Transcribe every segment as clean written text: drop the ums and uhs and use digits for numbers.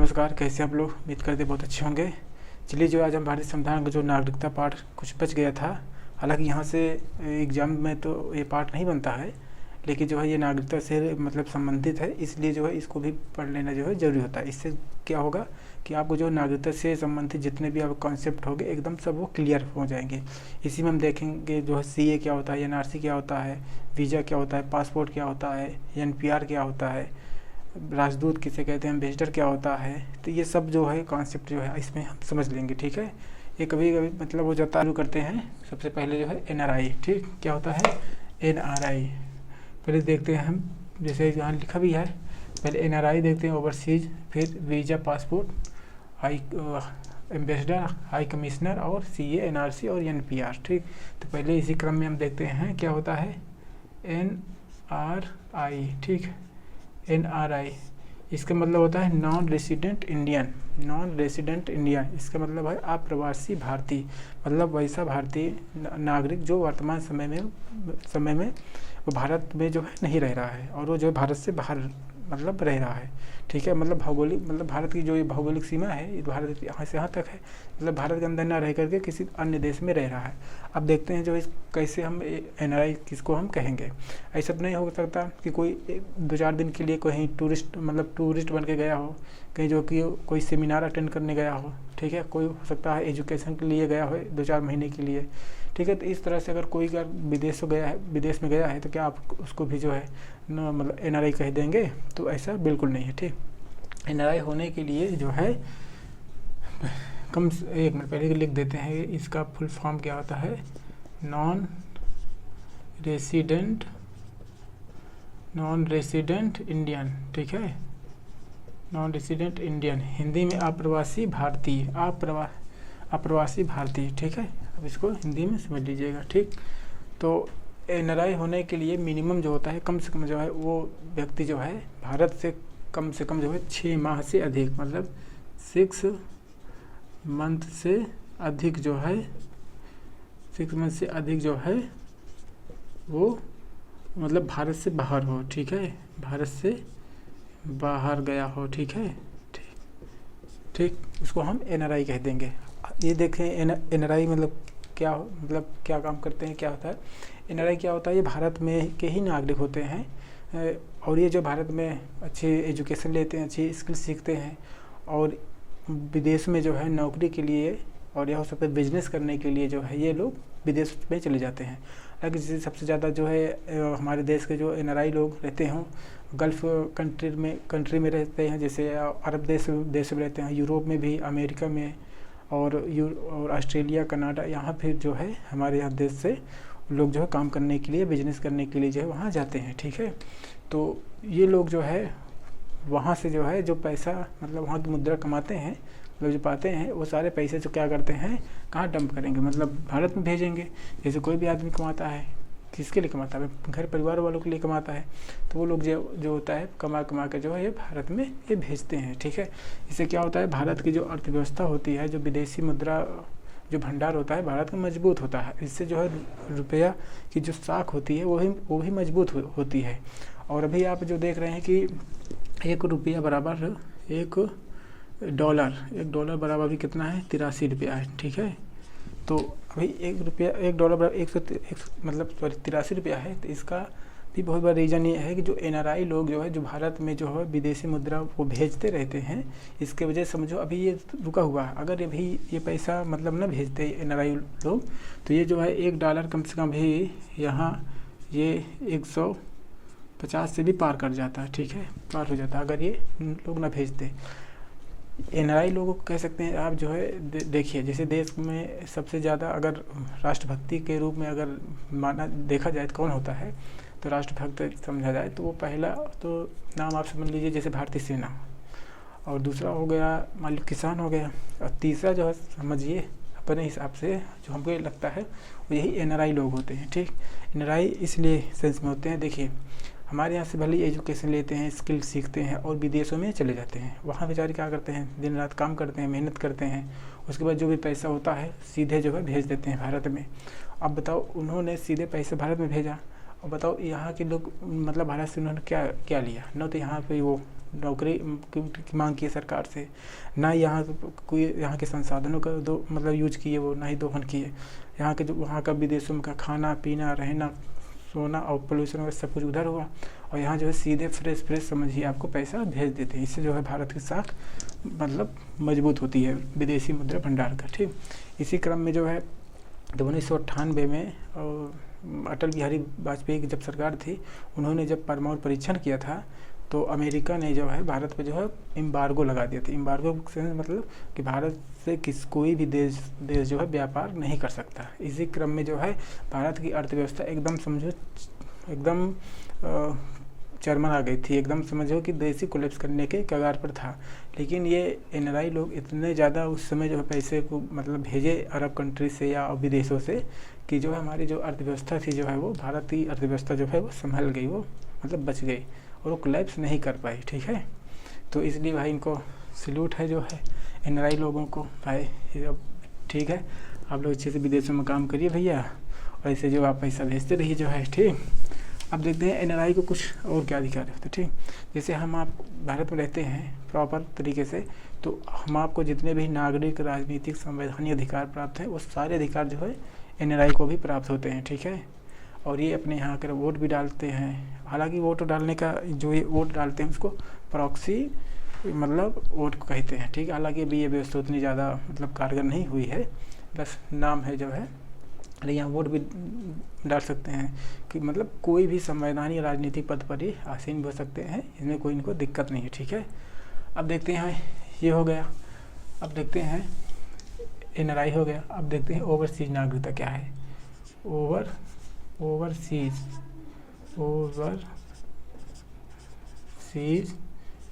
नमस्कार, कैसे आप लोग? उम्मीद करते बहुत अच्छे होंगे। चलिए, जो आज हम भारतीय संविधान का जो नागरिकता पाठ कुछ बच गया था, हालांकि यहाँ से एग्ज़ाम में तो ये पाठ नहीं बनता है, लेकिन जो है ये नागरिकता से मतलब संबंधित है, इसलिए जो है इसको भी पढ़ लेना जो है ज़रूरी होता है। इससे क्या होगा कि आपको जो नागरिकता से संबंधित जितने भी आप कॉन्सेप्ट होंगे एकदम सब वो क्लियर हो जाएंगे। इसी में हम देखेंगे जो है CA क्या होता है, NRC क्या होता है, वीज़ा क्या होता है, पासपोर्ट क्या होता है, NPR क्या होता है, राजदूत किसे कहते हैं, एम्बेसडर क्या होता है। तो ये सब जो है कॉन्सेप्ट जो है इसमें हम समझ लेंगे, ठीक है। ये कभी कभी मतलब वो चालू करते हैं। सबसे पहले जो है NRI, ठीक, क्या होता है NRI, पहले देखते हैं हम, जैसे यहाँ लिखा भी है, पहले NRI देखते हैं, ओवरसीज, फिर visa, passport, high ambassador, high commissioner, और CA, NRC और NPR, ठीक। तो पहले इसी क्रम में हम देखते हैं क्या होता है NRI, ठीक। NRI इसका मतलब होता है non resident Indian. Non resident Indian इसका मतलब है अप्रवासी भारतीय, मतलब वैसा भारतीय नागरिक जो वर्तमान समय में वो भारत में जो है नहीं रह रहा है, और वो जो है भारत से बाहर मतलब रह रहा है, ठीक है। मतलब भौगोलिक, मतलब भारत की जो ये भौगोलिक सीमा है, ये भारत यहाँ से यहाँ तक है, मतलब भारत के अंदर ना रह करके किसी अन्य देश में रह रहा है। अब देखते हैं जो इस कैसे हम NRI किसको हम कहेंगे। ऐसा तो नहीं हो सकता कि कोई 2-4 दिन के लिए कहीं टूरिस्ट बन के गया हो, कहीं जो कि कोई सेमिनार अटेंड करने गया हो, ठीक है। कोई हो सकता है एजुकेशन के लिए गया हो 2-4 महीने के लिए, ठीक है। तो इस तरह से अगर कोई विदेश में गया है तो क्या आप उसको भी जो है मतलब NRI कह देंगे? तो ऐसा बिल्कुल नहीं है, ठीक। NRI होने के लिए जो है एक मिनट पहले लिख देते हैं, इसका फुल फॉर्म क्या होता है, नॉन रेसिडेंट इंडियन, ठीक है। नॉन रेसिडेंट इंडियन, हिंदी में अप्रवासी भारतीय, अप्रवासी भारतीय, ठीक है। अब इसको हिंदी में समझ लीजिएगा, ठीक। तो NRI होने के लिए मिनिमम जो होता है, कम से कम जो है वो व्यक्ति जो है भारत से कम जो है 6 माह से अधिक, मतलब 6 मंथ से अधिक जो है, 6 मंथ से अधिक जो है वो मतलब भारत से बाहर हो, ठीक है। भारत से बाहर गया हो, ठीक है, ठीक। इसको हम NRI कह देंगे। ये देखें NRI मतलब क्या काम करते हैं, क्या होता है NRI, क्या होता है, ये भारत में के ही नागरिक होते हैं, और ये जो भारत में अच्छी एजुकेशन लेते हैं, अच्छी स्किल सीखते हैं, और विदेश में जो है नौकरी के लिए और या हो सकता है बिजनेस करने के लिए जो है ये लोग विदेश में चले जाते हैं। अगर जैसे सबसे ज़्यादा जो है हमारे देश के जो NRI लोग रहते हों, गल्फ़ कंट्री में रहते हैं, जैसे अरब देश में रहते हैं, यूरोप में भी, अमेरिका में, और ऑस्ट्रेलिया, कनाडा, यहाँ फिर जो है हमारे यहाँ देश से लोग जो है काम करने के लिए, बिजनेस करने के लिए जो है वहाँ जाते हैं, ठीक है। तो ये लोग जो है वहाँ से जो है जो पैसा मतलब वहाँ की मुद्रा कमाते हैं, मतलब जो पाते हैं, वो सारे पैसे जो क्या करते हैं, कहाँ डंप करेंगे, मतलब भारत में भेजेंगे। जैसे कोई भी आदमी कमाता है, किसके लिए कमाता है, घर परिवार वालों के लिए कमाता है, तो वो लोग जो होता है कमा के जो है ये भारत में ये भेजते हैं, ठीक है। इससे क्या होता है, भारत की जो अर्थव्यवस्था होती है, जो विदेशी मुद्रा जो भंडार होता है भारत का मजबूत होता है। इससे जो है रुपया की जो साख होती है वो भी मजबूत होती है। और अभी आप जो देख रहे हैं कि 1 रुपया बराबर 1 डॉलर बराबर भी कितना है, 83 रुपया है, ठीक है। तो अभी 1 डॉलर बराबर 83 रुपया है। तो इसका भी बहुत बड़ा रीज़न ये है कि जो NRI लोग जो है जो भारत में जो है विदेशी मुद्रा वो भेजते रहते हैं, इसके वजह से समझो अभी ये रुका हुआ है। अगर ये पैसा मतलब ना भेजते NRI लोग, तो ये जो है 1 डॉलर कम से कम भी यहाँ ये 150 से भी पार कर जाता है, ठीक है, पार हो जाता है अगर ये लोग ना भेजते। NRI लोगों को कह सकते हैं आप जो है देखिए, जैसे देश में सबसे ज़्यादा अगर राष्ट्रभक्ति के रूप में अगर देखा जाए तो कौन होता है, तो राष्ट्रभक्त समझा जाए तो वो पहला तो नाम आप समझ लीजिए, जैसे भारतीय सेना, और दूसरा हो गया मान लो किसान हो गया, और तीसरा जो है समझिए अपने हिसाब से जो हमको लगता है वो यही NRI लोग होते हैं, ठीक। NRI इसलिए सेंस में होते हैं, देखिए हमारे यहाँ से भले एजुकेशन लेते हैं, स्किल सीखते हैं और विदेशों में चले जाते हैं। वहाँ बेचारे क्या करते हैं, दिन रात काम करते हैं, मेहनत करते हैं, उसके बाद जो भी पैसा होता है सीधे जो है भेज देते हैं भारत में। अब बताओ, उन्होंने सीधे पैसे भारत में भेजा, और बताओ यहाँ के लोग मतलब भारत से उन्होंने क्या क्या लिया, न तो यहाँ पे वो नौकरी की मांग की है सरकार से, ना यहाँ कोई यहाँ के संसाधनों का मतलब यूज किए, वो ना ही दोहन किए। यहाँ के जो वहाँ का विदेशों का खाना पीना रहना सोना और पोल्यूशन वगैरह सब कुछ उधर हुआ, और यहाँ जो है सीधे फ्रेश समझिए आपको पैसा भेज देते हैं। इससे जो है भारत की साख मतलब मजबूत होती है विदेशी मुद्रा भंडार का। ठीक, इसी क्रम में जो है जब 1998 में अटल बिहारी वाजपेयी की जब सरकार थी, उन्होंने जब परमाणु परीक्षण किया था तो अमेरिका ने जो है भारत पे जो है एम्बार्गो लगा दिया था। एम्बार्गो से मतलब कि भारत से कोई भी देश जो है व्यापार नहीं कर सकता। इसी क्रम में जो है भारत की अर्थव्यवस्था एकदम समझो एकदम चरमरा गई थी, एकदम समझो कि देश ही कोलैप्स करने के कगार पर था। लेकिन ये एनआरआई लोग इतने ज़्यादा उस समय जो है पैसे को मतलब भेजे अरब कंट्री से या विदेशों से कि जो है हमारी जो अर्थव्यवस्था थी जो है वो भारत की अर्थव्यवस्था जो है वो संभल गई, वो मतलब बच गई और वो कोलैप्स नहीं कर पाई। ठीक है, तो इसलिए भाई इनको सल्यूट है जो है एनआरआई लोगों को। भाई ठीक है, आप लोग अच्छे से विदेशों में काम करिए भैया, और ऐसे जो आप पैसा भेजते रहिए जो है। ठीक, अब देखते हैं एनआरआई को कुछ और क्या अधिकार होते हैं। ठीक, जैसे हम आप भारत में रहते हैं प्रॉपर तरीके से, तो हम आपको जितने भी नागरिक राजनीतिक संवैधानिक अधिकार प्राप्त हैं वो सारे अधिकार जो है एनआरआई को भी प्राप्त होते हैं। ठीक है, और ये अपने यहाँ कर वोट भी डालते हैं। हालांकि वोट डालने का जो ये वोट डालते हैं उसको प्रॉक्सी मतलब वोट को कहते हैं। ठीक है, हालांकि अभी ये व्यवस्था उतनी ज़्यादा मतलब कारगर नहीं हुई है, बस नाम है जो है। लेकिन यहाँ वोट भी डाल सकते हैं कि मतलब कोई भी संवैधानिक राजनीतिक पद पर ही आसीन हो सकते हैं, इसमें कोई इनको दिक्कत नहीं है। ठीक है, अब देखते हैं ये हो गया। अब देखते हैं एनआरआई हो गया। अब देखते हैं ओवरसीज नागरिकता क्या है। Overseas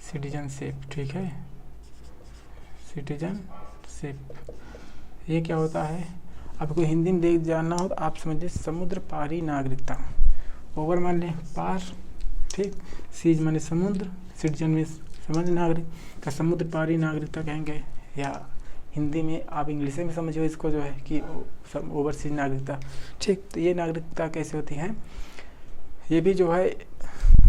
citizenship. ठीक है, सिटीजनशिप ये क्या होता है, आपको हिंदी में देख जानना हो तो आप समझिए समुद्र पारी नागरिकता। ओवर मान लें पार, ठीक, सीज माने समुद्र, सिटीजन में समझ नागरिक का समुद्र पारी नागरिकता कहेंगे, या हिंदी में आप इंग्लिश में समझिए इसको जो है कि ओवरसीज नागरिकता। ठीक, तो ये नागरिकता कैसे होती है, ये भी जो है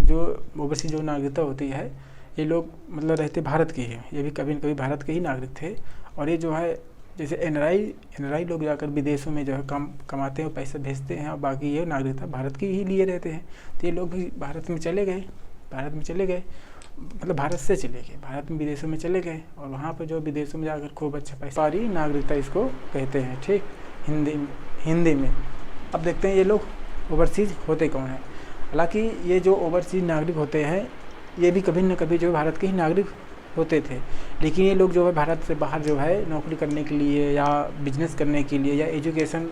जो ओवरसीज जो नागरिकता होती है ये लोग मतलब रहते भारत के ही, ये भी कभी न कभी भारत के ही नागरिक थे। और ये जो है जैसे एनआरआई लोग जाकर विदेशों में जो है कमाते हैं और पैसे भेजते हैं, और बाकी ये नागरिकता भारत की ही लिए रहते हैं। तो ये लोग भी भारत में चले गए मतलब भारत से चले गए, भारत में विदेशों में चले गए, और वहाँ पर जो विदेशों में जाकर खूब अच्छा पैसा, सारी नागरिकता इसको कहते हैं। ठीक, हिंदी में। अब देखते हैं ये लोग ओवरसीज होते कौन हैं। हालांकि ये जो ओवरसीज नागरिक होते हैं ये भी कभी न कभी जो भारत के ही नागरिक होते थे, लेकिन ये लोग जो है भारत से बाहर जो है नौकरी करने के लिए या बिजनेस करने के लिए या एजुकेशन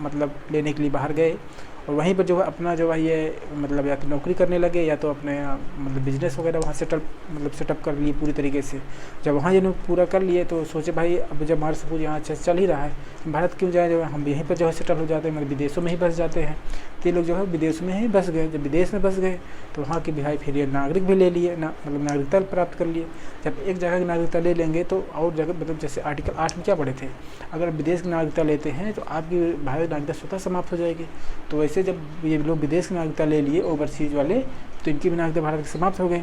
मतलब लेने के लिए बाहर गए, और वहीं पर जो है अपना जो है ये मतलब या तो नौकरी करने लगे या तो अपने मतलब बिजनेस वगैरह वहाँ सेटअप कर लिए पूरी तरीके से। जब वहाँ ये लोग पूरा कर लिए तो सोचे भाई अब जब हमारा सब कुछ यहाँ चल ही रहा है, भारत क्यों जाए, जो है हम यहीं पर जो है सेटल हो जाते हैं, मतलब विदेशों में ही बस जाते हैं। तो ये लोग जो है विदेश में ही बस गए। जब विदेश में बस गए तो वहाँ के भाई फिर ये नागरिक भी ले लिए मतलब नागरिकता प्राप्त कर लिए। जब एक जगह की नागरिकता ले लेंगे तो और जगह मतलब जैसे आर्टिकल 8 में क्या पढ़े थे, अगर विदेश की नागरिकता लेते हैं तो आपकी भारत नागरिकता स्वतः समाप्त हो जाएगी। तो वैसे जब ये लोग विदेश की नागरिकता ले लिए ओवरसीज वाले, तो इनकी भी नागरिकता भारत की समाप्त हो गई।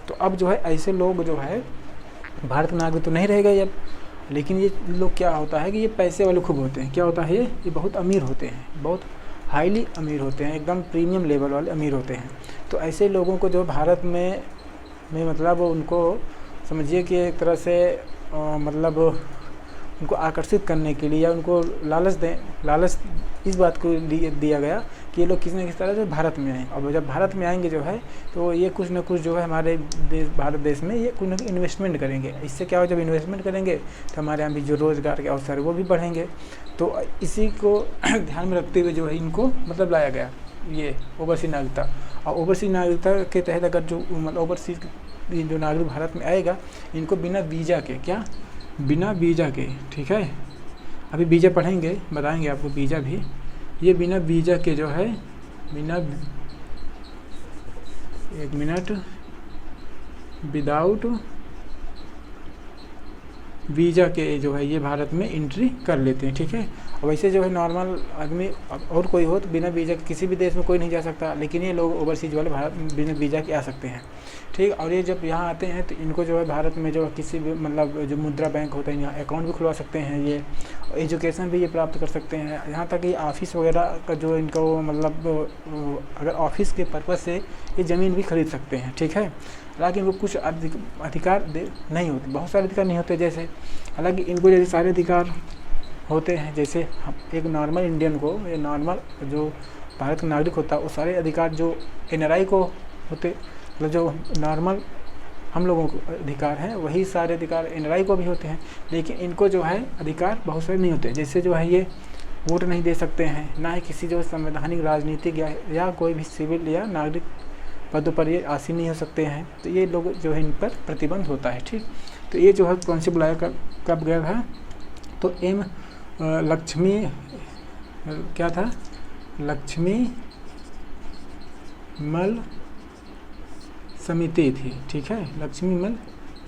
तो अब जो है ऐसे लोग जो है भारत के नागरिक तो नहीं रह गए अब, लेकिन ये लोग क्या होता है कि ये पैसे वाले खूब होते हैं। क्या होता है, ये बहुत अमीर होते हैं, बहुत हाईली अमीर होते हैं, एकदम प्रीमियम लेवल वाले अमीर होते हैं। तो ऐसे लोगों को जो भारत में मतलब उनको समझिए कि एक तरह से मतलब उनको आकर्षित करने के लिए या उनको लालच इस बात को दिया गया कि ये लोग किसी न किसी तरह से भारत में आएँ। और जब भारत में आएंगे जो है तो ये कुछ न कुछ जो है हमारे भारत देश में ये कुछ न कुछ इन्वेस्टमेंट करेंगे। इससे क्या हो, जब इन्वेस्टमेंट करेंगे तो हमारे यहाँ भी जो रोज़गार के अवसर है वो भी बढ़ेंगे। तो इसी को ध्यान में रखते हुए जो है इनको मतलब लाया गया ये ओवरसीज नागरिकता। और ओवरसीज नागरिकता के तहत अगर जो मतलब ओवरसीज जो नागरिक भारत में आएगा, इनको बिना वीज़ा के, क्या बिना वीज़ा के, ठीक है, अभी वीज़ा पढ़ेंगे बताएंगे आपको वीज़ा भी, ये बिना वीज़ा के जो है विदाउट वीज़ा के जो है ये भारत में एंट्री कर लेते हैं। ठीक है, और वैसे जो है नॉर्मल आदमी और कोई हो तो बिना वीज़ा के किसी भी देश में कोई नहीं जा सकता, लेकिन ये लोग ओवरसीज वाले भारत में बिना वीज़ा के आ सकते हैं। ठीक। और ये जब यहाँ आते हैं तो इनको जो है भारत में जो किसी भी मतलब जो मुद्रा बैंक होता है यहाँ अकाउंट भी खुलवा सकते हैं, ये एजुकेशन भी ये प्राप्त कर सकते हैं। यहाँ तक कि ऑफिस वगैरह का जो इनको मतलब अगर ऑफिस के पर्पज़ से ये ज़मीन भी खरीद सकते हैं, ठीक है। हालांकि इनको कुछ अधिकार नहीं होते, बहुत सारे अधिकार नहीं होते जैसे, हालांकि इनको जैसे सारे अधिकार होते हैं। जैसे एक नॉर्मल इंडियन को, ये नॉर्मल जो भारत का नागरिक होता है वो सारे अधिकार जो NRI को होते, मतलब जो नॉर्मल हम लोगों को अधिकार हैं वही सारे अधिकार NRI को भी होते हैं। लेकिन इनको जो है अधिकार बहुत सारे नहीं होते, जैसे जो है ये वोट नहीं दे सकते हैं, ना ही किसी जो संवैधानिक राजनीतिक या कोई भी सिविल या नागरिक पदों पर ये आसीन नहीं हो सकते हैं। तो ये लोग जो है इन पर प्रतिबंध होता है, ठीक। तो ये जो है कॉन्सेप्ट लाया कब गया था, तो एम लक्ष्मी क्या था, लक्ष्मी मल समिति थी, ठीक है। लक्ष्मी मल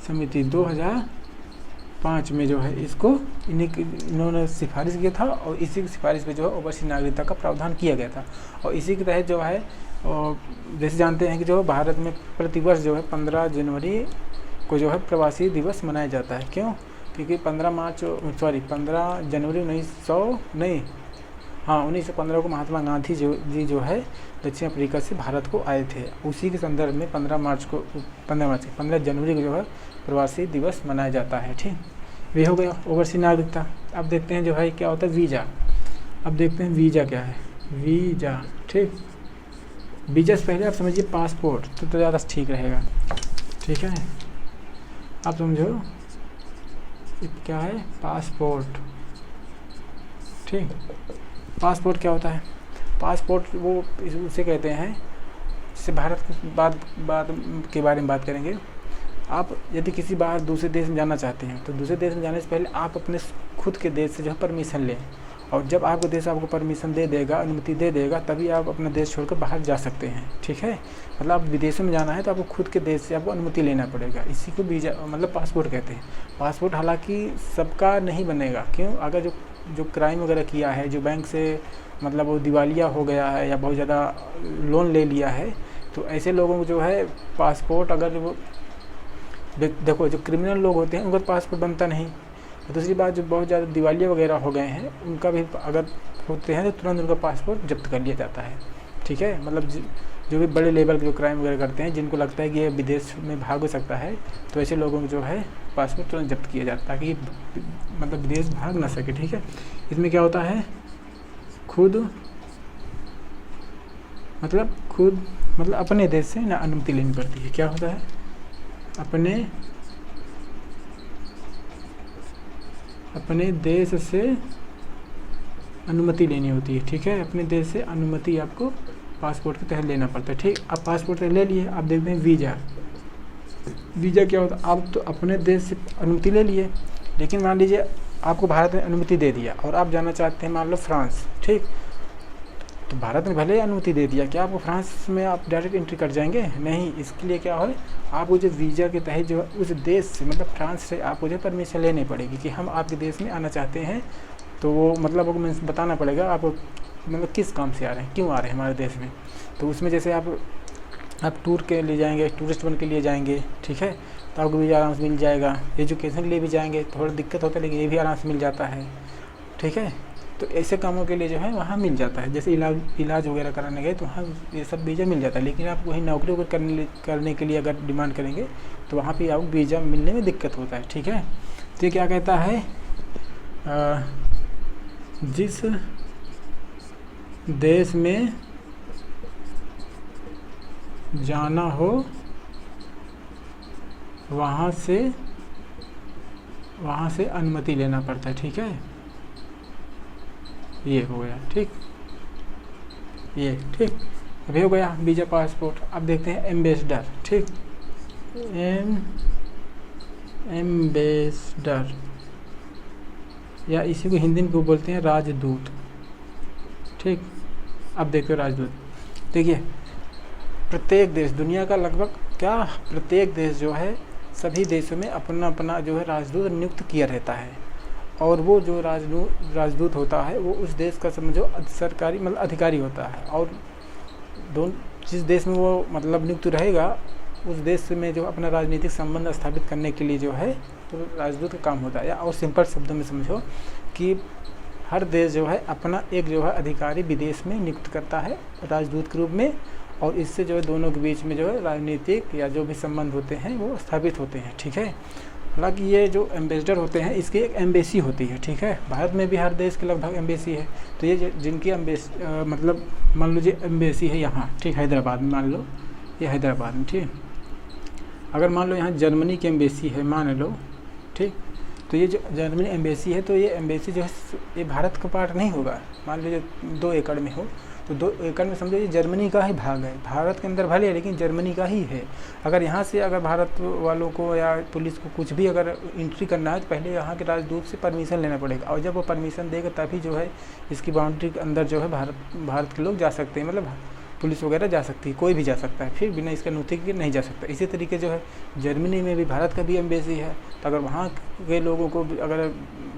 समिति 2005 में जो है इसको इन्होंने सिफारिश किया था और इसी की सिफारिश पे जो है ओवरसीज नागरिकता का प्रावधान किया गया था। और इसी के तहत जो है जैसे जानते हैं कि जो भारत में प्रतिवर्ष जो है 15 जनवरी को जो है प्रवासी दिवस मनाया जाता है। क्यों? क्योंकि 15 जनवरी 1915 को महात्मा गांधी जी जो है दक्षिण अफ्रीका से भारत को आए थे। उसी के संदर्भ में 15 जनवरी को जो है प्रवासी दिवस मनाया जाता है, ठीक। ये हो गया ओवरसीज नागरिकता। अब देखते हैं जो है क्या होता है वीज़ा। अब देखते हैं वीज़ा क्या है, वीज़ा, ठीक। वीज़ा से पहले आप समझिए पासपोर्ट तो ज़्यादा ठीक रहेगा, ठीक है। आप समझो क्या है पासपोर्ट, ठीक। पासपोर्ट क्या होता है, पासपोर्ट वो उसे कहते हैं, जैसे भारत की बात के बारे में बात करेंगे। आप यदि किसी बाहर दूसरे देश में जाना चाहते हैं तो दूसरे देश में जाने से पहले आप अपने खुद के देश से जो है परमिशन लें, और जब आपका देश आपको परमिशन दे देगा, अनुमति दे देगा, तभी आप अपना देश छोड़कर बाहर जा सकते हैं, ठीक है। मतलब आप विदेशों में जाना है तो आपको खुद के देश से आपको अनुमति लेना पड़ेगा। इसी को वीज़ा मतलब पासपोर्ट कहते हैं। पासपोर्ट हालांकि सबका नहीं बनेगा, क्यों? अगर जो क्राइम वगैरह किया है, जो बैंक से मतलब वो दिवालिया हो गया है या बहुत ज़्यादा लोन ले लिया है, तो ऐसे लोगों को जो है पासपोर्ट, अगर वो देखो जो क्रिमिनल लोग होते हैं उनका पासपोर्ट बनता नहीं। दूसरी बात जो बहुत ज़्यादा दिवालिया वगैरह हो गए हैं उनका भी अगर होते हैं तो तुरंत उनका पासपोर्ट जब्त कर लिया जाता है, ठीक है। मतलब जो भी बड़े लेवल के जो क्राइम वगैरह करते हैं, जिनको लगता है कि ये विदेश में भाग हो सकता है, तो ऐसे लोगों को जो है पासपोर्ट तुरंत जब्त किया जाता है ताकि मतलब विदेश भाग ना सके, ठीक है। इसमें क्या होता है, खुद मतलब अपने देश से ना अनुमति लेनी पड़ती है। क्या होता है, अपने देश से अनुमति लेनी होती है, ठीक है। अपने देश से अनुमति आपको पासपोर्ट के तहत लेना पड़ता है, ठीक। अब पासपोर्ट ले लिए। अब देखते हैं वीज़ा। वीज़ा क्या होता है, आप तो अपने देश से अनुमति ले लिए, लेकिन मान लीजिए आपको भारत ने अनुमति दे दिया और आप जाना चाहते हैं मान लो फ्रांस, ठीक। तो भारत ने भले ही अनुमति दे दिया, क्या आपको फ्रांस में आप डायरेक्ट एंट्री कर जाएंगे? नहीं। इसके लिए क्या हो, आपको जो वीज़ा के तहत जो उस देश से मतलब फ्रांस से आपको जो परमिशन लेनी पड़ेगी कि हम आपके देश में आना चाहते हैं। तो वो मतलब आपको बताना पड़ेगा आप मतलब किस काम से आ रहे हैं, क्यों आ रहे हैं हमारे देश में। तो उसमें जैसे आप टूर के लिए जाएंगे, टूरिस्ट बन के लिए जाएंगे, ठीक है, तो आपको वीज़ा आराम से मिल जाएगा। एजुकेशन के लिए भी जाएंगे, थोड़ा दिक्कत होता है लेकिन ये भी आराम से मिल जाता है, ठीक है। तो ऐसे कामों के लिए जो है वहाँ मिल जाता है। जैसे इलाज वगैरह कराने गए तो वहाँ ये सब वीज़ा मिल जाता है। लेकिन आप वहीं नौकरी वगैरह करने के लिए अगर डिमांड करेंगे तो वहाँ पे आपको वीज़ा मिलने में दिक्कत होता है, ठीक है। तो ये क्या कहता है, जिस देश में जाना हो वहाँ से अनुमति लेना पड़ता है, ठीक है। ये हो गया, ठीक। ये ठीक, अभी हो गया वीज़ा पासपोर्ट। अब देखते हैं एम्बेसडर, ठीक। एम्बेसडर या इसी को हिंदी में क्यों बोलते हैं, राजदूत, ठीक। अब देखते हो राजदूत, देखिए प्रत्येक देश, दुनिया का लगभग प्रत्येक देश जो है सभी देशों में अपना अपना जो है राजदूत नियुक्त किया रहता है। और वो जो राजदूत होता है वो उस देश का समझो सरकारी मतलब अधिकारी होता है। और जिस देश में वो मतलब नियुक्त रहेगा उस देश में जो अपना राजनीतिक संबंध स्थापित करने के लिए जो है तो राजदूत का काम होता है। या और सिंपल शब्दों में समझो कि हर देश जो है अपना एक जो है अधिकारी विदेश में नियुक्त करता है राजदूत के रूप में, और इससे जो है दोनों के बीच में जो है राजनीतिक या जो भी संबंध होते हैं वो स्थापित होते हैं। ठीक है, हालांकि ये जो एम्बेसडर होते हैं इसकी एक एम्बेसी होती है। ठीक है, भारत में भी हर देश के लगभग एम्बेसी है। तो ये जिनकी मतलब मान लीजिए एम्बेसी है यहाँ, ठीक, हैदराबाद में, मान लो ये हैदराबाद में, ठीक। अगर मान लो यहाँ जर्मनी की एम्बेसी है, मान लो, ठीक, तो ये जो जर्मनी एम्बेसी है तो ये एम्बेसी जो है ये भारत का पार्ट नहीं होगा। मान लीजिए 2 एकड़ में हो तो 2 एकड़ में समझो ये जर्मनी का ही भाग है, भारत के अंदर भले है लेकिन जर्मनी का ही है। अगर यहाँ से अगर भारत वालों को या पुलिस को कुछ भी अगर एंट्री करना है तो पहले यहाँ के राजदूत से परमिशन लेना पड़ेगा, और जब वो परमिशन देगा तभी जो है इसकी बाउंड्री के अंदर जो है भारत के लोग जा सकते हैं, मतलब पुलिस वगैरह जा सकती है, कोई भी जा सकता है, फिर बिना इसका अनुमति के नहीं जा सकता। इसी तरीके जो है जर्मनी में भी भारत का भी एम्बेसी है, तो अगर वहाँ के लोगों को अगर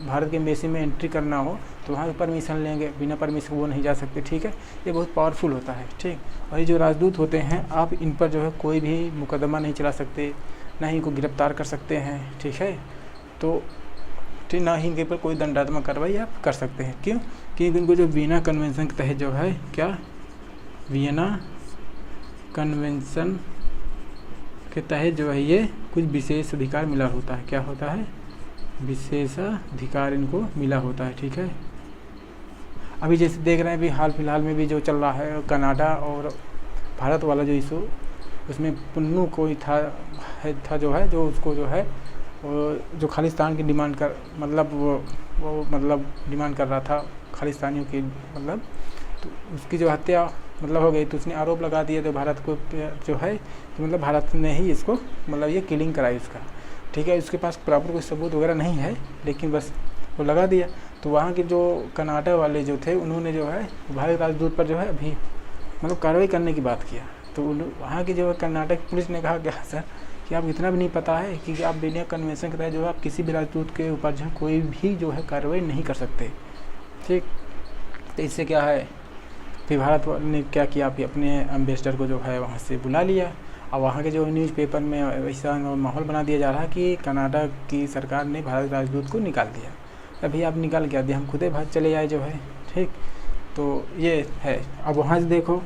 भारत के एम्बेसी में एंट्री करना हो तो वहाँ परमिशन लेंगे, बिना परमिशन वो नहीं जा सकते। ठीक है, ये बहुत पावरफुल होता है। ठीक, और ये जो राजदूत होते हैं आप इन पर जो है कोई भी मुकदमा नहीं चला सकते, ना ही इनको गिरफ्तार कर सकते हैं। ठीक है, तो ठीक, ना ही इनके ऊपर कोई दंडात्मक कार्रवाई आप कर सकते हैं। क्यों? क्योंकि इनको जो वियना कन्वेंशन के तहत जो है क्या, वियना कन्वेंशन के तहत जो है ये कुछ विशेष अधिकार मिला होता है। क्या होता है? विशेषाधिकार इनको मिला होता है। ठीक है, अभी जैसे देख रहे हैं अभी हाल फिलहाल में भी जो चल रहा है कनाडा और भारत वाला जो इशू, उसमें पुन्नू कोई था जो है जो उसको जो है जो खालिस्तान की डिमांड कर मतलब वो मतलब डिमांड कर रहा था खालिस्तानियों की, मतलब तो उसकी जो हत्या मतलब हो गई, तो उसने आरोप लगा दिया तो भारत को जो है कि मतलब भारत ने ही इसको मतलब ये किलिंग कराई उसका। ठीक है, उसके पास प्रॉपर कोई सबूत वगैरह नहीं है लेकिन बस वो लगा दिया। तो वहाँ के जो कनाडा वाले जो थे उन्होंने जो है भारत राजदूत पर जो है अभी मतलब कार्रवाई करने की बात किया। तो वहाँ की जो है कर्नाटक पुलिस ने कहा क्या सर कि आप इतना भी नहीं पता है कि आप वियना कन्वेंशन के तहत जो है आप किसी भी राजदूत के ऊपर जो है कोई भी जो है कार्रवाई नहीं कर सकते। ठीक, तो इससे क्या है फिर भारत ने क्या किया, अपने एम्बेसडर को जो है वहाँ से बुला लिया। और वहाँ के जो न्यूज़पेपर में ऐसा माहौल बना दिया जा रहा है कि कनाडा की सरकार ने भारत राजदूत को निकाल दिया। अभी आप निकाल क्या दिया, हम खुदे भाग चले आए जो है। ठीक, तो ये है। अब वहाँ से देखो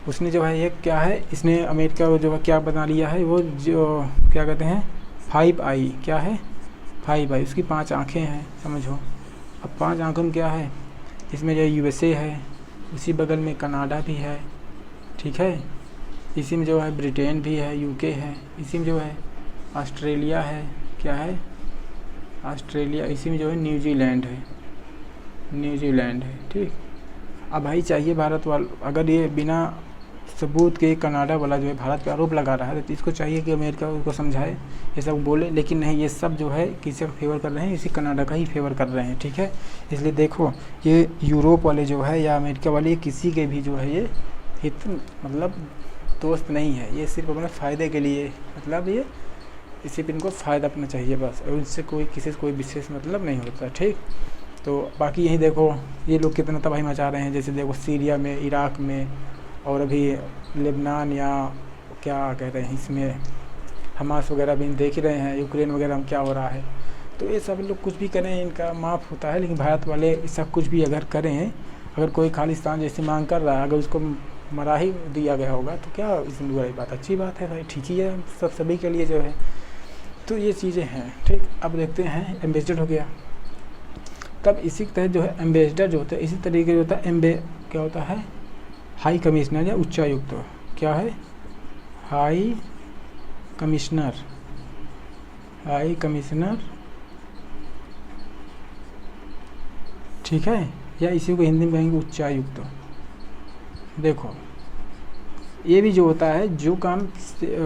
उसने जो है ये क्या है, इसने अमेरिका को जो है क्या बना लिया है, वो जो क्या कहते हैं 5 आई, क्या है 5 आई, उसकी 5 आँखें हैं समझो। अब 5 आँखों में क्या है, इसमें जो USA है, उसी बगल में कनाडा भी है। ठीक है, इसी में जो है ब्रिटेन भी है, UK है, इसी में जो है ऑस्ट्रेलिया है, क्या है ऑस्ट्रेलिया, इसी में जो है न्यूजीलैंड है, न्यूजीलैंड है। ठीक, अब भाई चाहिए भारत वाल अगर ये बिना सबूत के कनाडा वाला जो है भारत पे आरोप लगा रहा है तो इसको चाहिए कि अमेरिका उसको समझाए, ये सब बोले, लेकिन नहीं, ये सब जो है किसी का फेवर कर रहे हैं, इसी कनाडा का ही फेवर कर रहे हैं। ठीक है, इसलिए देखो ये यूरोप वाले जो है या अमेरिका वाले किसी के भी जो है ये हित मतलब दोस्त नहीं है, ये सिर्फ अपने फ़ायदे के लिए, मतलब ये इसी पर इनको फ़ायदा अपना चाहिए बस, और उनसे कोई किसी से कोई विशेष मतलब नहीं होता। ठीक, तो बाकी यही देखो ये लोग कितना तबाही मचा रहे हैं, जैसे देखो सीरिया में, इराक में, और अभी लेबनान या क्या कहते हैं इसमें हमास वगैरह भी देख ही रहे हैं, यूक्रेन वगैरह में क्या हो रहा है। तो ये सब लोग कुछ भी करें इनका माफ़ होता है, लेकिन भारत वाले सब कुछ भी अगर करें, अगर कोई खालिस्तान जैसी मांग कर रहा है, अगर उसको मरा ही दिया गया होगा तो क्या इसमें बुरी बात, अच्छी बात है भाई, ठीक ही है, सब सभी के लिए जो है। तो ये चीज़ें हैं। ठीक, अब देखते हैं एम्बेसडर हो गया, तब इसी के तहत जो है एम्बेसडर जो होता है इसी तरीके जो होता है क्या होता है हाई कमिश्नर या उच्चायुक्त। क्या है हाई कमिश्नर, हाई कमिश्नर। ठीक है, या इसी को हिंदी में कहेंगे उच्चायुक्त। देखो ये भी जो होता है, जो काम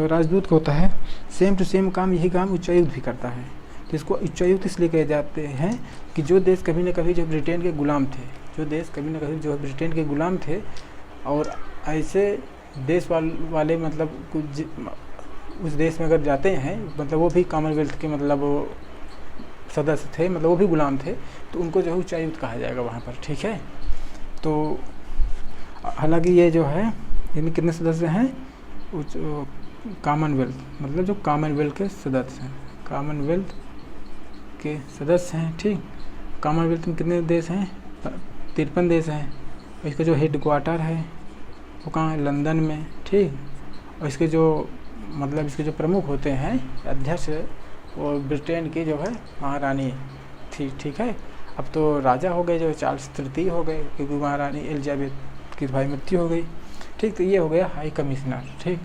राजदूत का होता है सेम टू सेम काम यही काम उच्चायुक्त भी करता है। तो इसको उच्चायुक्त इसलिए कहे जाते हैं कि जो देश कभी न कभी जो ब्रिटेन के गुलाम थे, जो देश कभी न कभी जो ब्रिटेन के गुलाम थे, और ऐसे देश वाले मतलब कुछ उस देश में अगर जाते हैं, मतलब वो भी कॉमनवेल्थ के मतलब वो सदस्य थे, मतलब वो भी गुलाम थे, तो उनको जो है उच्चायुक्त कहा जाएगा वहाँ पर। ठीक है, तो हालांकि ये जो है इनमें कितने सदस्य हैं, कॉमनवेल्थ, मतलब जो कॉमनवेल्थ के सदस्य हैं, कॉमनवेल्थ के सदस्य हैं। ठीक, कॉमनवेल्थ में कितने देश हैं? 53 देश हैं। इसका जो हेड क्वार्टर है वो कहाँ है? लंदन में। ठीक, और इसके जो मतलब इसके जो प्रमुख होते हैं अध्यक्ष, वो ब्रिटेन की जो है महारानी थी। ठीक है, अब तो राजा हो गए, जो चार्ल्स तृतीय हो गए, क्योंकि महारानी एलिजाबेथ की भाई मृत्यु हो गई। ठीक, तो ये हो गया हाई कमिश्नर। ठीक,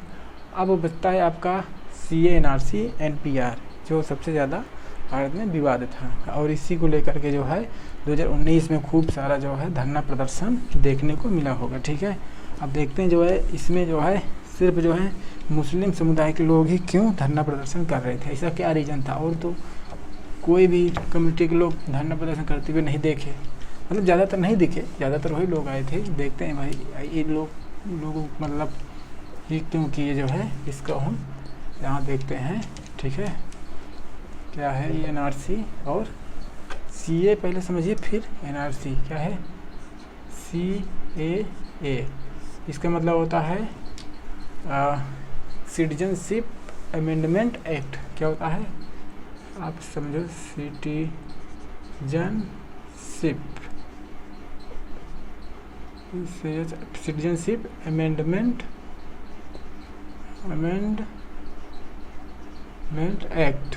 अब बचता है आपका CA/NRC NPR, जो सबसे ज़्यादा भारत में विवाद था, और इसी को लेकर के जो है 2019 में खूब सारा जो है धरना प्रदर्शन देखने को मिला होगा। ठीक है, अब देखते हैं जो है इसमें जो है सिर्फ जो है मुस्लिम समुदाय के लोग ही क्यों धरना प्रदर्शन कर रहे थे, ऐसा क्या रीज़न था? और तो कोई भी कम्युनिटी के लोग धरना प्रदर्शन करते हुए नहीं देखे, मतलब ज़्यादातर नहीं दिखे, ज़्यादातर वही लोग आए थे। देखते हैं भाई ये लोगों मतलब ये क्यों किए जो है, इसका हम यहाँ देखते हैं। ठीक है, क्या है ये NRC और CA पहले समझिए, फिर NRC क्या है? CAA, इसका मतलब होता है सिटीजनशिप अमेंडमेंट एक्ट। क्या होता है आप समझो? Citizenship amendment act.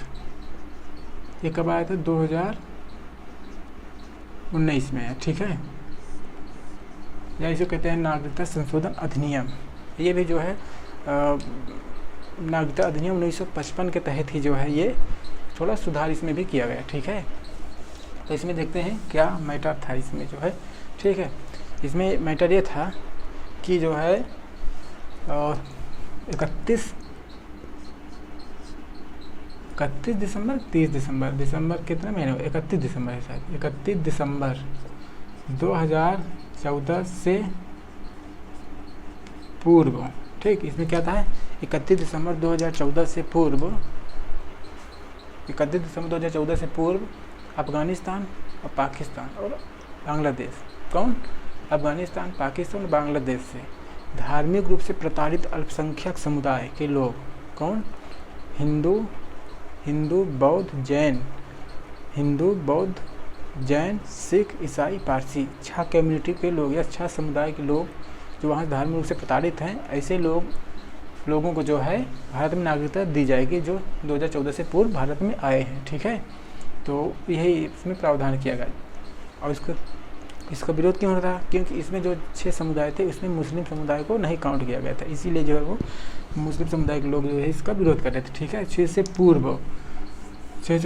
ये कब आया था? 2019 में है। ठीक है, या इसे कहते हैं नागरिकता संशोधन अधिनियम। ये भी जो है नागरिकता अधिनियम 1955 के तहत ही जो है ये थोड़ा सुधार इसमें भी किया गया। ठीक है, तो इसमें देखते हैं क्या मैटर था इसमें जो है। ठीक है, इसमें मैटर ये था कि जो है 31 दिसंबर 30 दिसंबर कितने महीने? 31 दिसंबर है शायद, 31 दिसंबर 2014 से पूर्व। ठीक, इसमें क्या था? 31 दिसंबर 2014 से पूर्व, 31 दिसंबर 2014 से पूर्व अफगानिस्तान और पाकिस्तान और बांग्लादेश, कौन? अफगानिस्तान, पाकिस्तान और बांग्लादेश से धार्मिक रूप से प्रताड़ित अल्पसंख्यक समुदाय के लोग, कौन? हिंदू बौद्ध जैन सिख ईसाई पारसी, 6 कम्युनिटी के लोग या 6 समुदाय के लोग जो वहाँ धार्मिक रूप से प्रताड़ित हैं, ऐसे लोगों को जो है भारत में नागरिकता दी जाएगी, जो 2014 से पूर्व भारत में आए हैं। ठीक है, तो यही इसमें प्रावधान किया गया। और इसका विरोध क्यों हो रहा था? क्योंकि इसमें जो 6 समुदाय थे उसमें मुस्लिम समुदाय को नहीं काउंट किया गया था, इसीलिए जो है वो मुस्लिम समुदाय के लोग जो है इसका विरोध कर रहे थे। ठीक है, 6 से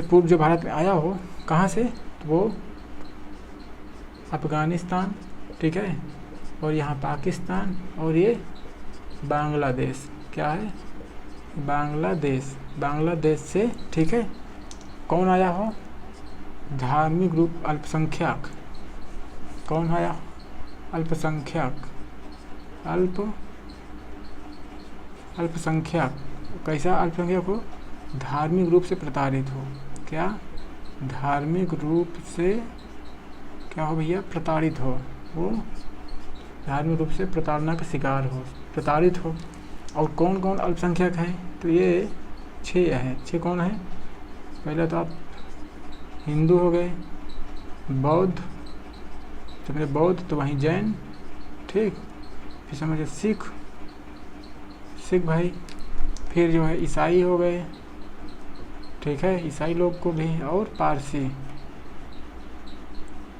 पूर्व जो भारत में आया हो, कहाँ से? तो वो अफगानिस्तान, ठीक है, और यहाँ पाकिस्तान, और ये बांग्लादेश। क्या है? बांग्लादेश से। ठीक है, कौन आया हो? धार्मिक रूप अल्पसंख्यक। कौन आया? अल्पसंख्यक। कैसा अल्पसंख्यक हो? धार्मिक रूप से प्रताड़ित हो। क्या? धार्मिक रूप से क्या हो भैया? प्रताड़ित हो। वो धार्मिक रूप से प्रताड़ना का शिकार हो, प्रताड़ित हो। और कौन कौन अल्पसंख्यक हैं? तो ये 6 हैं। 6 कौन है? पहले तो आप हिंदू हो गए, बौद्ध, समझे बौद्ध, तो वहीं जैन, ठीक, फिर समझे सिख भाई, फिर जो है ईसाई हो गए, ठीक है, ईसाई लोग को भी, और पारसी।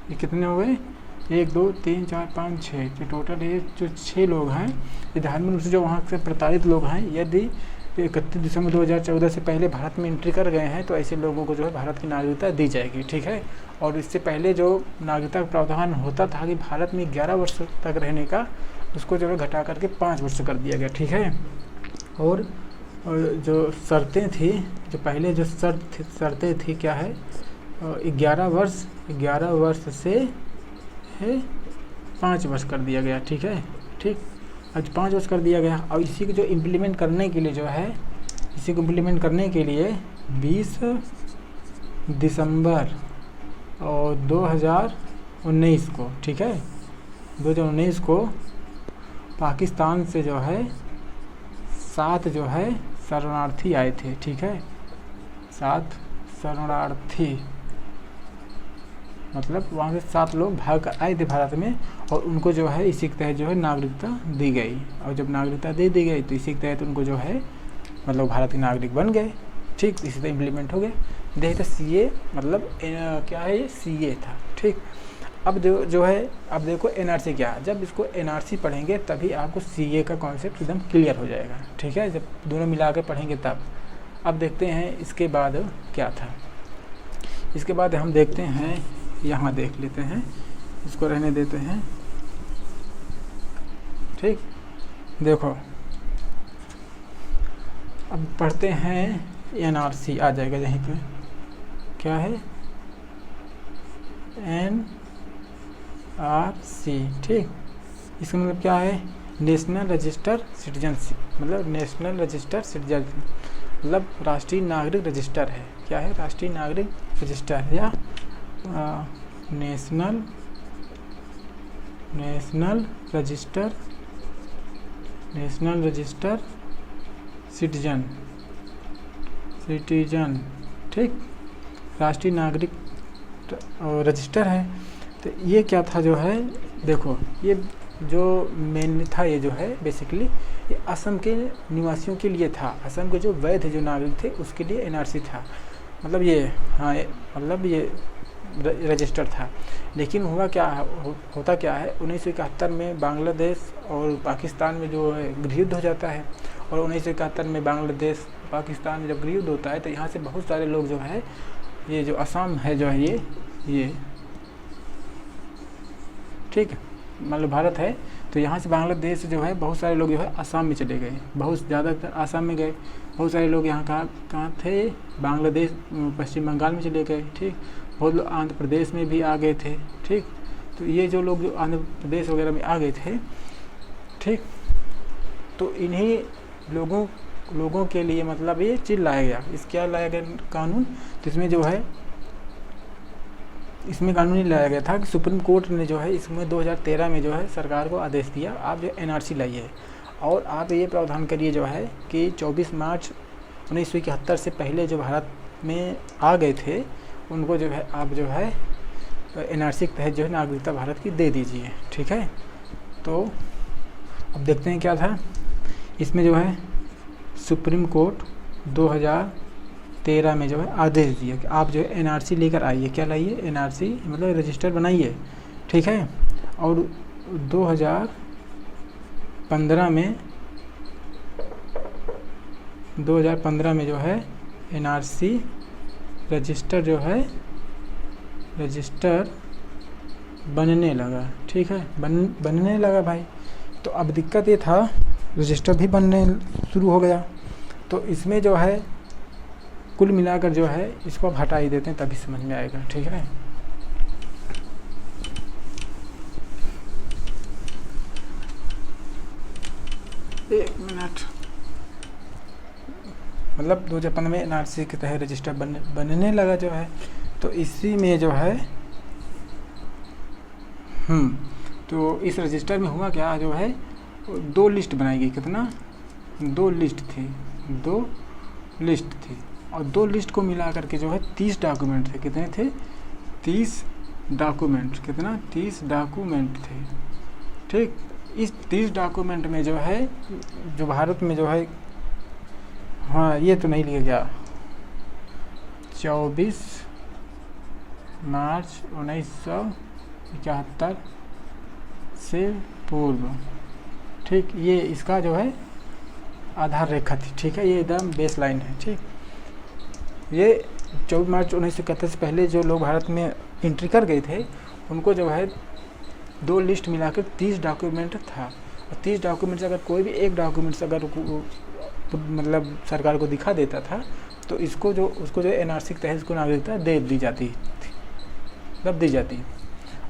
ये कितने हो गए? 1 2 3 4 5 6, ये टोटल ये जो 6 लोग हैं, ये धार्मिक रूप से जो वहाँ से प्रताड़ित लोग हैं, यदि 31 दिसंबर 2014 से पहले भारत में एंट्री कर गए हैं तो ऐसे लोगों को जो है भारत की नागरिकता दी जाएगी। ठीक है, और इससे पहले जो नागरिकता का प्रावधान होता था कि भारत में 11 वर्ष तक रहने का, उसको जो है घटा करके 5 वर्ष कर दिया गया। ठीक है, और जो शर्तें थी, जो पहले जो शर्तें थी क्या है? 11 वर्ष से 5 वर्ष कर दिया गया। ठीक है, ठीक, आज 5 वर्ष कर दिया गया। और इसी को जो इम्प्लीमेंट करने के लिए जो है, इसी को इम्प्लीमेंट करने के लिए 20 दिसंबर और 2019 को, ठीक है, 2019 को पाकिस्तान से जो है 7 जो है शरणार्थी आए थे, ठीक है, 7 शरणार्थी, मतलब वहाँ से 7 लोग भाग कर आए थे भारत में, और उनको जो है इसी के तहत जो है नागरिकता दी गई, और जब नागरिकता दे दी गई तो इसी के तहत उनको जो है मतलब भारत के नागरिक बन गए, ठीक, इसी तरह इम्प्लीमेंट हो गए। देखिए CA मतलब क्या है, ये CA था, ठीक। अब जो है, अब देखो NRC क्या है, जब इसको NRC पढ़ेंगे तभी आपको CA का कॉन्सेप्ट एकदम क्लियर हो जाएगा, ठीक है, जब दोनों मिला के पढ़ेंगे तब। अब देखते हैं इसके बाद क्या था। इसके बाद हम देखते हैं, यहाँ देख लेते हैं, इसको रहने देते हैं, ठीक। देखो अब पढ़ते हैं NRC, आ जाएगा यहीं पे, क्या है NRC, ठीक। इसका मतलब क्या है, नेशनल रजिस्टर सिटीजनशिप, मतलब नेशनल रजिस्टर सिटीजनशिप मतलब राष्ट्रीय नागरिक रजिस्टर है, क्या है, राष्ट्रीय नागरिक रजिस्टर या नेशनल रजिस्टर सिटीजन, ठीक, राष्ट्रीय नागरिक रजिस्टर है। तो ये क्या था जो है, देखो ये जो मेन था, ये जो है बेसिकली ये असम के निवासियों के लिए था, असम के जो वैध जो नागरिक थे उसके लिए NRC था, मतलब ये, हाँ मतलब ये रजिस्टर था। लेकिन हुआ क्या, होता क्या है, 1971 में बांग्लादेश और पाकिस्तान में जो है गृहयुद्ध हो जाता है, और 1971 में बांग्लादेश पाकिस्तान में जब गृहयुद्ध होता है तो यहाँ से बहुत सारे लोग जो है, ये जो असम है जो है ये ठीक है, मतलब भारत है, तो यहाँ से बांग्लादेश जो है बहुत सारे लोग जो है असम में चले गए, बहुत ज़्यादातर असम में गए, बहुत सारे लोग यहाँ कहाँ थे, बांग्लादेश पश्चिम बंगाल में चले गए, ठीक, बहुत लोग आंध्र प्रदेश में भी आ गए थे, ठीक। तो ये जो लोग जो आंध्र प्रदेश वगैरह में आ गए थे, ठीक, तो इन्हीं लोगों के लिए मतलब ये चीज़ लाया गया, इस क्या लाया गया कानून, तो इसमें जो है, इसमें कानून लाया गया था कि सुप्रीम कोर्ट ने जो है इसमें 2013 में जो है सरकार को आदेश दिया, आप जो NRC लाइए, और आप ये प्रावधान करिए जो है कि 24 मार्च 1971 से पहले जो भारत में आ गए थे उनको जो है आप जो है NRC के तहत जो है नागरिकता भारत की दे दीजिए, ठीक है। तो अब देखते हैं क्या था इसमें, जो है सुप्रीम कोर्ट 2013 में जो है आदेश दिया कि आप जो है NRC लेकर आइए, क्या लाइए, NRC मतलब रजिस्टर बनाइए, ठीक है। और 2015 में जो है NRC रजिस्टर जो है रजिस्टर बनने लगा, ठीक है, बनने लगा भाई। तो अब दिक्कत ये था, रजिस्टर भी बनने शुरू हो गया, तो इसमें जो है कुल मिलाकर जो है इसको हटा ही देते हैं तभी समझ में आएगा, ठीक है। एक मिनट, मतलब 2015 में NRC के तहत रजिस्टर बनने लगा जो है, तो इसी में जो है तो इस रजिस्टर में हुआ क्या, जो है 2 लिस्ट बनाई गई, कितना, 2 लिस्ट थी, और 2 लिस्ट को मिला करके जो है 30 डॉक्यूमेंट थे, कितने थे, 30 डॉक्यूमेंट, कितना, 30 डॉक्यूमेंट थे, ठीक। इस 30 डॉक्यूमेंट में जो है जो भारत में जो है, हाँ ये तो नहीं लिया गया, 24 मार्च 1971 से पूर्व, ठीक, ये इसका जो है आधार रेखा थी, ठीक है, ये एकदम बेस लाइन है, ठीक। ये 24 मार्च 1971 से पहले जो लोग भारत में एंट्री कर गए थे उनको जो है 2 लिस्ट मिलाकर 30 डॉक्यूमेंट था, और 30 डॉक्यूमेंट से अगर कोई भी एक डॉक्यूमेंट्स अगर मतलब सरकार को दिखा देता था तो उसको जो NRC के तहत इसको नागरिकता दे दी जाती, मतलब दी जाती।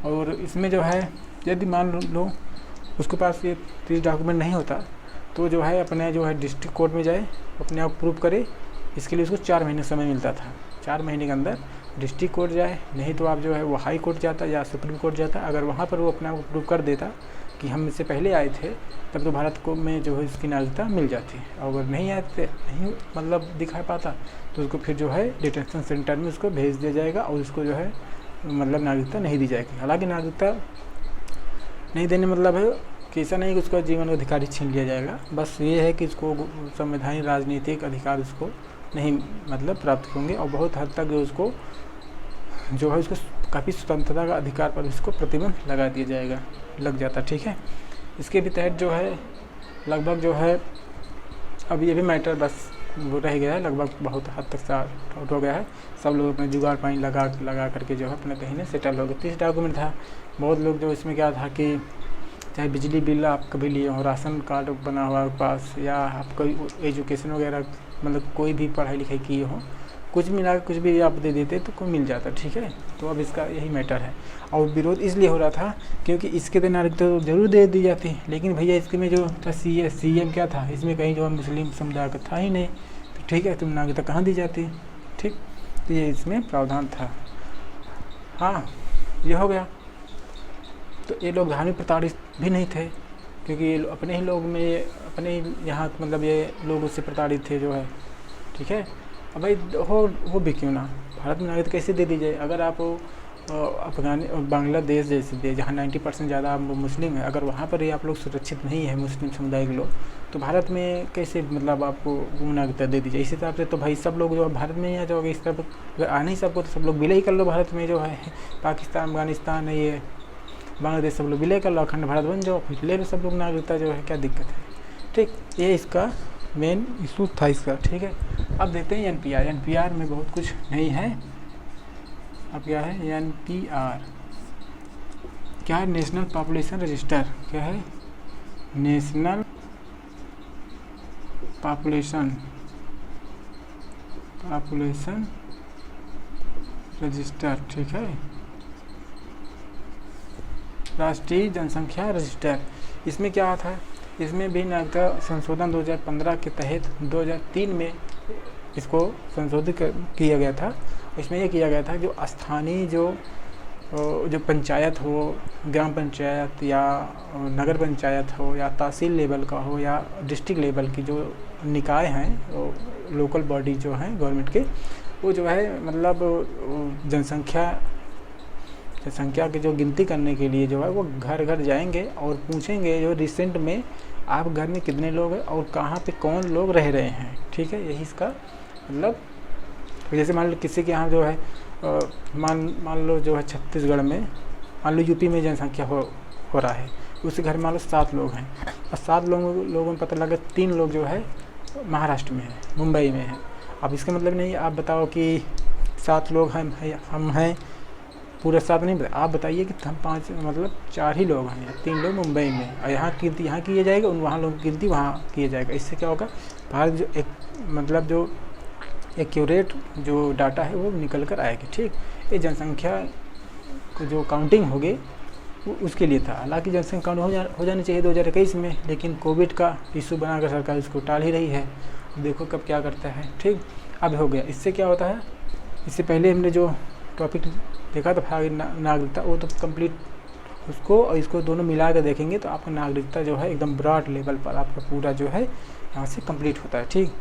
और इसमें जो है यदि मान लो उसके पास ये 30 डॉक्यूमेंट नहीं होता तो जो है अपने जो है डिस्ट्रिक्ट कोर्ट में जाए, अपने आप प्रूव करे, इसके लिए उसको 4 महीने समय मिलता था, 4 महीने के अंदर डिस्ट्रिक्ट कोर्ट जाए, नहीं तो आप जो है वो हाई कोर्ट जाता या सुप्रीम कोर्ट जाता, अगर वहाँ पर वो अपने आप को प्रूव कर देता कि हम इससे पहले आए थे तब तो भारत को में जो है इसकी नागरिकता मिल जाती, और अगर नहीं आए थे, नहीं मतलब दिखा पाता, तो उसको फिर जो है डिटेंशन सेंटर में उसको भेज दिया जाएगा और उसको जो है मतलब नागरिकता नहीं दी जाएगी। हालांकि नागरिकता नहीं देने मतलब है कि ऐसा नहीं कि उसका जीवन अधिकार ही छीन लिया जाएगा, बस ये है कि इसको संवैधानिक राजनीतिक अधिकार उसको नहीं मतलब प्राप्त होंगे, और बहुत हद तक जो उसको जो है उसको काफ़ी स्वतंत्रता का अधिकार पर इसको प्रतिबंध लगा दिया जाएगा, लग जाता। ठीक है, इसके भी तहत जो है लगभग जो है अब ये भी मैटर बस वो रह गया है, लगभग बहुत हद तक आउट हो गया है। सब लोग अपने जुगाड़ पानी लगा करके जो है अपने कहीं ने सेटल हो गए। 30 डॉक्यूमेंट था, बहुत लोग जो इसमें क्या था कि चाहे बिजली बिल आप कभी लिए हो, राशन कार्ड बना हुआ पास, या आप कोई एजुकेशन वगैरह मतलब कोई भी पढ़ाई लिखाई किए हो, कुछ मिला कुछ भी आप दे देते तो कोई मिल जाता। ठीक है, तो अब इसका यही मैटर है। और विरोध इसलिए हो रहा था क्योंकि इसके तो नागरिकता तो जरूर दे दी जाती, लेकिन भैया इसके में जो था CM क्या था, इसमें कहीं जो मुस्लिम समुदाय का था ही नहीं, तो ठीक है तुम नागरिकता कहाँ दी जाती। ठीक, तो ये इसमें प्रावधान था। हाँ, ये हो गया। तो ये लोग धार्मिक प्रताड़ित भी नहीं थे, क्योंकि अपने ही लोग में अपने ही यहाँ मतलब ये लोग उससे प्रताड़ित थे जो है। ठीक है, अब भाई हो भी क्यों ना, भारत में नागरिकता कैसे दे दी जाए। अगर आप बांग्लादेश जैसे देश जहाँ 90% ज़्यादा मुस्लिम है, अगर वहाँ पर ही आप लोग सुरक्षित नहीं है मुस्लिम समुदाय के लोग, तो भारत में कैसे मतलब आपको नागरिकता दे दी जाए। इस हिसाब से तो भाई सब लोग जो भारत में ही आ जाओगे। इस तरफ अगर आने ही सबको तो सब लोग विलय कर लो भारत में जो है, पाकिस्तान अफगानिस्तान है ये बांग्लादेश सब लोग विलय कर लो, अखंड भारत बन जाओ, फिर ले लो सब लोग नागरिकता जो है, क्या दिक्कत है। ठीक, ये इसका मेन इशू था इसका। ठीक है, अब देखते हैं NPR में बहुत कुछ नहीं है। अब क्या है NPR, क्या है, नेशनल पॉपुलेशन रजिस्टर। क्या है, नेशनल पॉपुलेशन रजिस्टर। ठीक है, राष्ट्रीय जनसंख्या रजिस्टर। इसमें क्या था, इसमें भी नागरिकता संशोधन 2015 के तहत 2003 में इसको संशोधित किया गया था। इसमें ये किया गया था जो स्थानीय जो पंचायत हो, ग्राम पंचायत या नगर पंचायत हो या तहसील लेवल का हो या डिस्ट्रिक्ट लेवल की जो निकाय हैं, लोकल बॉडी जो हैं गवर्नमेंट के, वो जो है मतलब जनसंख्या की जो गिनती करने के लिए जो है वो घर घर जाएंगे और पूछेंगे जो रिसेंट में आप घर में कितने लोग हैं और कहाँ पे कौन लोग रह रहे हैं। ठीक है, यही इसका मतलब। जैसे मान लो किसी के यहाँ जो है मान लो जो है छत्तीसगढ़ में, मान लो यूपी में जनसंख्या हो रहा है, उसके घर में मान लो 7 लोग हैं, और 7 लोगों में पता लगा 3 लोग जो है महाराष्ट्र में है, मुंबई में है। अब इसका मतलब नहीं आप बताओ कि 7 लोग हम हैं पूरे 7 नहीं, आप बताइए कि हम 5 मतलब 4 ही लोग हैं, 3 लोग मुंबई में, और यहाँ गिनती यहाँ किया जाएगा, वहाँ लोगों की गिनती वहाँ किया जाएगा। इससे क्या होगा, भारत जो एक मतलब जो एक्यूरेट जो डाटा है वो निकल कर आएगी। ठीक, ये जनसंख्या को जो काउंटिंग होगी वो उसके लिए था। हालांकि जनसंख्या काउंट हो जानी चाहिए 2021 में, लेकिन कोविड का इशू बनाकर सरकार इसको टाल ही रही है। देखो कब क्या करता है। ठीक, अब हो गया। इससे क्या होता है, इससे पहले हमने जो टॉपिक देखा था नागरिकता, वो तो कंप्लीट उसको और इसको दोनों मिला कर देखेंगे तो आपका नागरिकता जो है एकदम ब्रॉड लेवल पर आपका पूरा जो है यहाँ से कंप्लीट होता है। ठीक,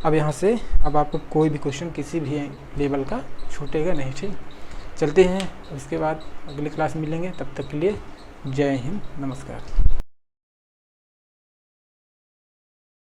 अब यहाँ से अब आपको कोई भी क्वेश्चन किसी भी लेवल का छूटेगा नहीं। ठीक, चलते हैं, उसके बाद अगले क्लास में मिलेंगे, तब तक के लिए जय हिंद, नमस्कार।